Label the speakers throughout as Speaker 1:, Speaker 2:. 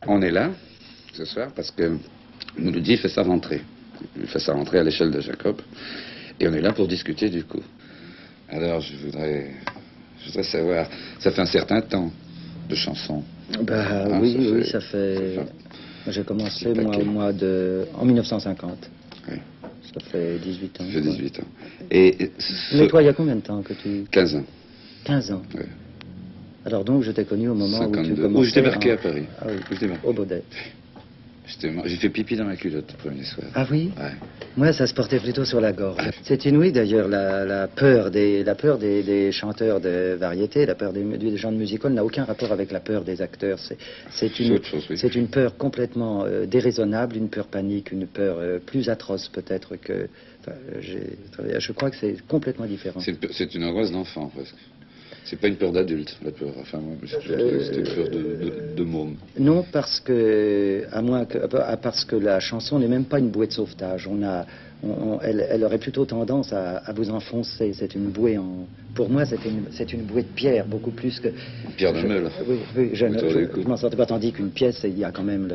Speaker 1: On est là, ce soir, parce que Mouloudji fait sa rentrée. Il fait sa rentrée à l'échelle de Jacob. Et on est là pour discuter du coup. Alors, je voudrais savoir, ça fait un certain temps de chansons.
Speaker 2: Bah
Speaker 1: Hein,
Speaker 2: oui, ça fait... J'ai commencé, moi, en 1950.
Speaker 1: Oui.
Speaker 2: Ça fait 18 ans.
Speaker 1: Ça fait
Speaker 2: quoi.
Speaker 1: 18 ans. Et
Speaker 2: Mais toi, il y a combien de temps que tu...
Speaker 1: 15 ans.
Speaker 2: 15 ans.
Speaker 1: Oui.
Speaker 2: Alors donc, je t'ai connu au moment
Speaker 1: 52.
Speaker 2: où tu commençais...
Speaker 1: Où j'étais marqué à Paris.
Speaker 2: Ah oui,
Speaker 1: Où j'étais marqué.
Speaker 2: au Baudet.
Speaker 1: J'ai fait pipi dans ma culotte le premier soir.
Speaker 2: Ah oui?
Speaker 1: Ouais.
Speaker 2: Moi, ça se portait plutôt sur la gorge. C'est inouï d'ailleurs, la peur des chanteurs de variété, la peur des gens de musical n'a aucun rapport avec la peur des acteurs. C'est une peur complètement déraisonnable, une peur panique, une peur plus atroce peut-être que... Enfin, je crois que c'est complètement différent.
Speaker 1: C'est une angoisse d'enfant presque. C'est pas une peur d'adulte, la peur. Enfin, moi, c'était une peur de môme.
Speaker 2: Non, parce que la chanson n'est même pas une bouée de sauvetage. Elle aurait plutôt tendance à vous enfoncer. C'est une bouée en... Pour moi, c'est une bouée de pierre, beaucoup plus que...
Speaker 1: Pierre de meule.
Speaker 2: Oui, je m'en sortais pas, tandis qu'une pièce, il y a quand même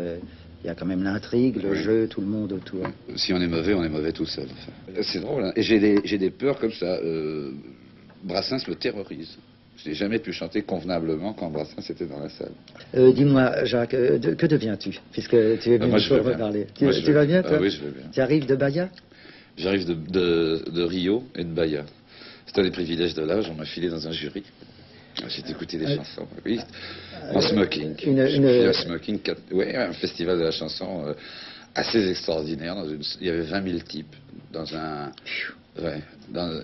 Speaker 2: l'intrigue, le jeu, tout le monde autour.
Speaker 1: Si on est mauvais tout seul. Enfin. C'est drôle, hein. Et j'ai des peurs comme ça. Brassens me terrorise. Je n'ai jamais pu chanter convenablement quand Brassens était dans la salle.
Speaker 2: Dis-moi, Jacques, que deviens-tu? Puisque tu es venu pour parler. Tu vas bien, toi?
Speaker 1: Oui, je vais bien.
Speaker 2: Tu arrives de Bahia?
Speaker 1: J'arrive de Rio et de Bahia. C'est un des privilèges de l'âge, on m'a filé dans un jury. J'ai écouté des chansons, oui, en smoking. Un smoking, oui, un festival de la chanson assez extraordinaire. Il y avait 20 000 types il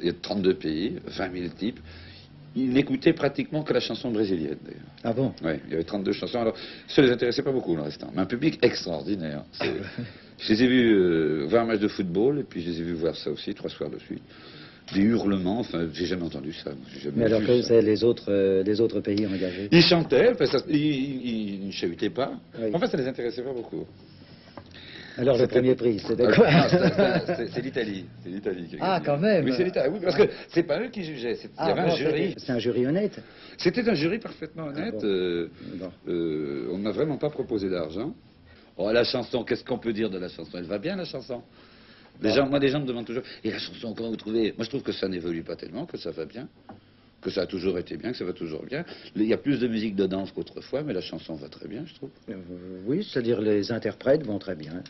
Speaker 1: y a 32 pays, 20 000 types. Ils n'écoutaient pratiquement que la chanson brésilienne, d'ailleurs.
Speaker 2: Ah bon?
Speaker 1: Oui, il y avait 32 chansons. Alors, ça ne les intéressait pas beaucoup, le restant. Mais un public extraordinaire. Je les ai vus voir un match de football, et puis je les ai vus voir ça aussi, 3 soirs de suite. Des hurlements, enfin, j'ai jamais entendu ça.
Speaker 2: Mais alors que c'est les autres pays engagés?
Speaker 1: Ils chantaient, ils ne chahutaient pas.
Speaker 2: Oui.
Speaker 1: En fait, ça ne les intéressait pas beaucoup.
Speaker 2: Alors le premier prix, c'était quoi?
Speaker 1: C'est l'Italie. C'est l'Italie qui a
Speaker 2: Ah,
Speaker 1: gagné.
Speaker 2: quand même.
Speaker 1: Oui, c'est l'Italie. Oui, parce que c'est pas eux qui jugeaient. Il y avait un jury.
Speaker 2: C'est un jury honnête?
Speaker 1: C'était un jury parfaitement honnête.
Speaker 2: Bon.
Speaker 1: On ne m'a vraiment pas proposé d'argent. Oh, la chanson, qu'est-ce qu'on peut dire de la chanson? Elle va bien, la chanson? Les gens me demandent toujours, et la chanson, comment vous trouvez? Moi, je trouve que ça n'évolue pas tellement, que ça va bien, que ça a toujours été bien, que ça va toujours bien. Il y a plus de musique de danse qu'autrefois, mais la chanson va très bien, je trouve.
Speaker 2: Oui, c'est-à-dire les interprètes vont très bien.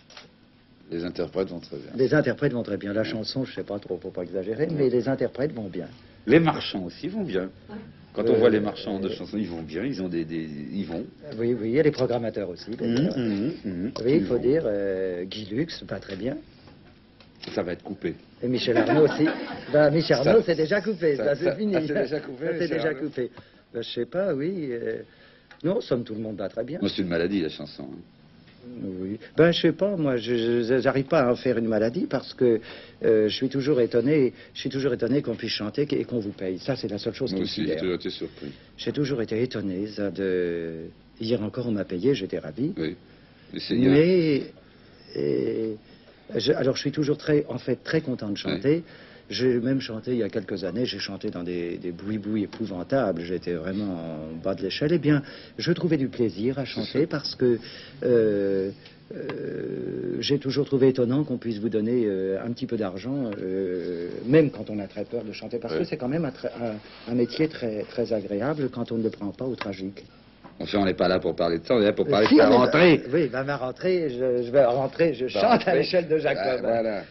Speaker 1: Les interprètes vont très bien.
Speaker 2: Les interprètes vont très bien. La chanson, je sais pas trop, faut pas exagérer, mais les interprètes vont bien.
Speaker 1: Les marchands aussi vont bien. Quand on voit les marchands de chansons, ils vont bien, ils ont ils vont.
Speaker 2: Oui, et les programmateurs aussi. Oui, il faut dire, Guy Lux va très bien.
Speaker 1: Ça va être coupé.
Speaker 2: Et Michel Arnaud aussi. Ben, Michel Arnaud, c'est déjà coupé, ça c'est fini.
Speaker 1: C'est déjà coupé.
Speaker 2: C'est déjà coupé. Ben, je sais pas, oui. Non, somme tout le monde va très bien.
Speaker 1: Moi, c'est une maladie, la chanson. Hein.
Speaker 2: Oui. Ben, je sais pas, moi, j'arrive pas à en faire une maladie parce que je suis toujours étonné qu'on puisse chanter et qu'on vous paye. Ça, c'est la seule chose qui me sidère.
Speaker 1: Moi aussi, j'ai toujours été surpris.
Speaker 2: J'ai toujours été étonné, ça, Hier encore, on m'a payé, j'étais ravi.
Speaker 1: Oui.
Speaker 2: Alors, je suis toujours très content de chanter. Oui. J'ai même chanté il y a quelques années, j'ai chanté dans des boui-boui épouvantables, j'étais vraiment en bas de l'échelle. Eh bien, je trouvais du plaisir à chanter parce que j'ai toujours trouvé étonnant qu'on puisse vous donner un petit peu d'argent, même quand on a très peur de chanter, parce que c'est quand même un métier très, très agréable quand on ne le prend pas au tragique.
Speaker 1: Enfin, on n'est pas là pour parler de ça, on est là pour parler de ta rentrée.
Speaker 2: Oui, ma rentrée, je vais rentrer, je chante à l'échelle de Jacob.
Speaker 1: Voilà.